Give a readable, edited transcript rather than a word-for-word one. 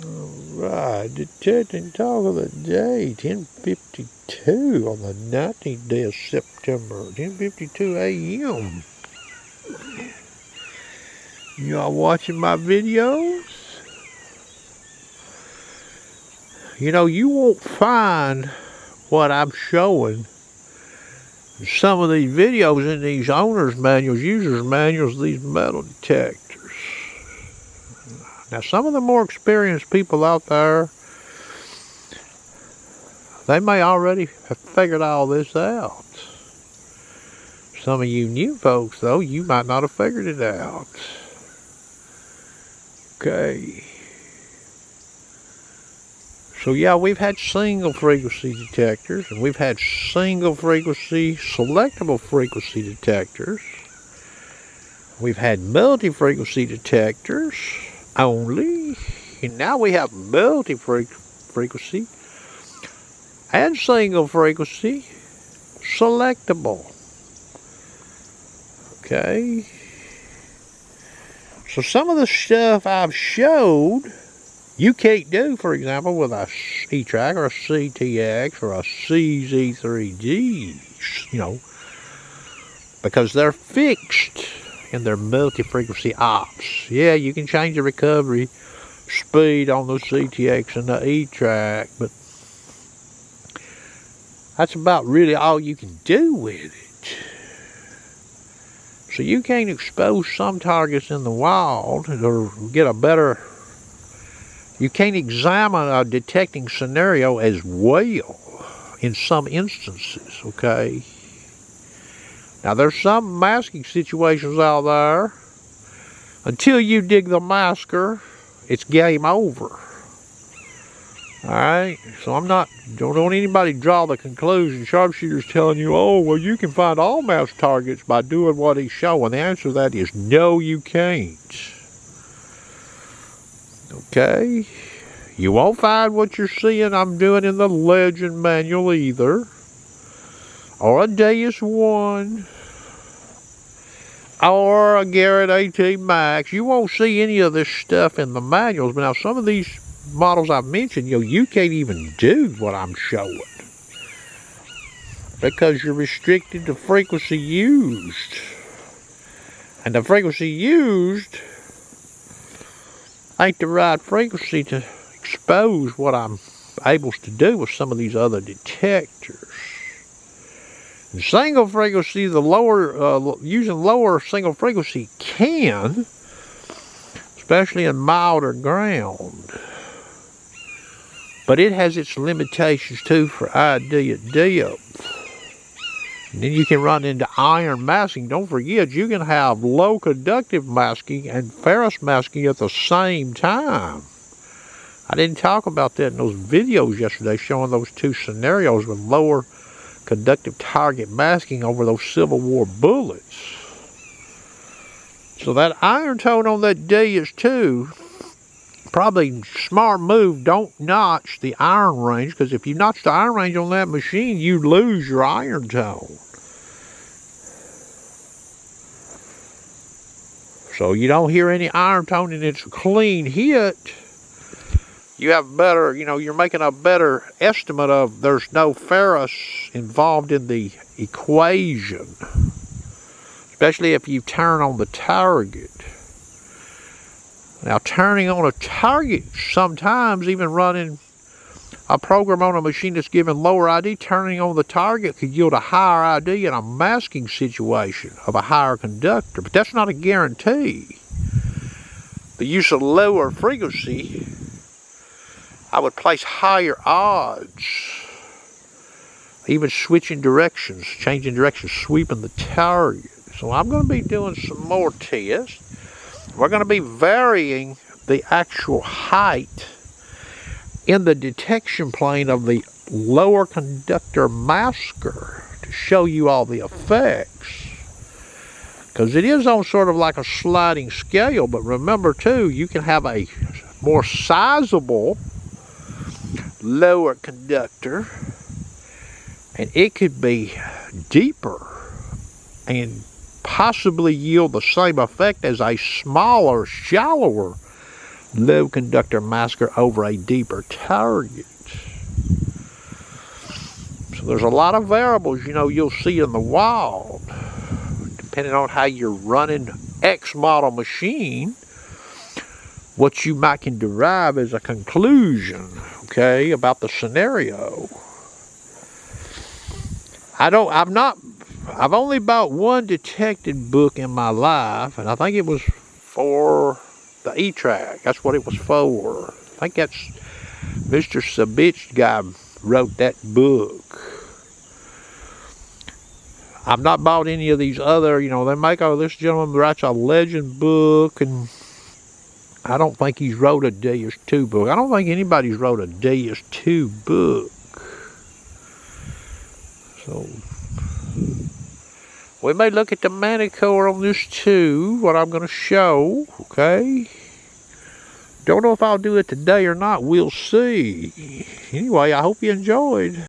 Right, detecting talk of the day, 10:52 on the 19th day of September, 10:52 a.m. Y'all watching my videos? You know, you won't find what I'm showing some of these videos in these owner's manuals, user's manuals, these metal detectors. Now, some of the more experienced people out there, they may already have figured all this out. Some of you new folks, though, you might not have figured it out. Okay. So yeah, we've had single frequency detectors, and we've had single frequency selectable frequency detectors. We've had multi-frequency detectors only, and now we have multi-frequency and single frequency selectable. Okay. So some of the stuff I've showed you can't do, for example, with a E-Track or a CTX or a CZ3G, you know, because they're fixed in their multi-frequency ops. Yeah, you can change the recovery speed on the CTX and the E-Track, but that's about really all you can do with it. So you can't expose some targets in the wild or get a better... You can't examine a detecting scenario as well in some instances, okay? Now, there's some masking situations out there. Until you dig the masker, it's game over. Alright? So don't want anybody draw the conclusion. Sharpshooter's telling you, oh, well, you can find all mask targets by doing what he's showing. The answer to that is no, you can't. Okay? You won't find what you're seeing I'm doing in the Legend manual either. Or a Deus 1. Or a Garrett AT Max. You won't see any of this stuff in the manuals. But now some of these models I've mentioned, you can't even do what I'm showing. Because you're restricted to frequency used. And the frequency used ain't the right frequency to expose what I'm able to do with some of these other detectors. In single frequency, using lower single frequency can, especially in milder ground. But it has its limitations too for ID at depth. And then you can run into iron masking. Don't forget, you can have low conductive masking and ferrous masking at the same time. I didn't talk about that in those videos yesterday showing those two scenarios with lower conductive target masking over those Civil War bullets. So that iron tone on that Deus 2, probably smart move, don't notch the iron range, because if you notch the iron range on that machine, you lose your iron tone. So you don't hear any iron tone and it's a clean hit. You have better, you're making a better estimate of there's no ferrous involved in the equation. Especially if you turn on the target. Now, turning on a target, sometimes even running a program on a machine that's given lower ID, turning on the target could yield a higher ID in a masking situation of a higher conductor. But that's not a guarantee. The use of lower frequency, I would place higher odds. Even switching directions, changing directions, sweeping the target. So I'm going to be doing some more tests. We're going to be varying the actual height in the detection plane of the lower conductor masker to show you all the effects. Because it is on sort of like a sliding scale, but remember too, you can have a more sizable lower conductor and it could be deeper and possibly yield the same effect as a smaller, shallower low conductor massacre over a deeper target. So there's a lot of variables, you'll see in the wild. Depending on how you're running X model machine, what you might can derive as a conclusion, okay, about the scenario. I've only bought one detective book in my life, and I think it was for the E-Track. That's what it was for. I think that's Mr. Sabich guy wrote that book. I've not bought any of these other, they make, this gentleman writes a legend book, and I don't think he's wrote a DS2 book. I don't think anybody's wrote a DS2 book. So, we may look at the Manticore on this too, what I'm going to show, okay? Don't know if I'll do it today or not. We'll see. Anyway, I hope you enjoyed.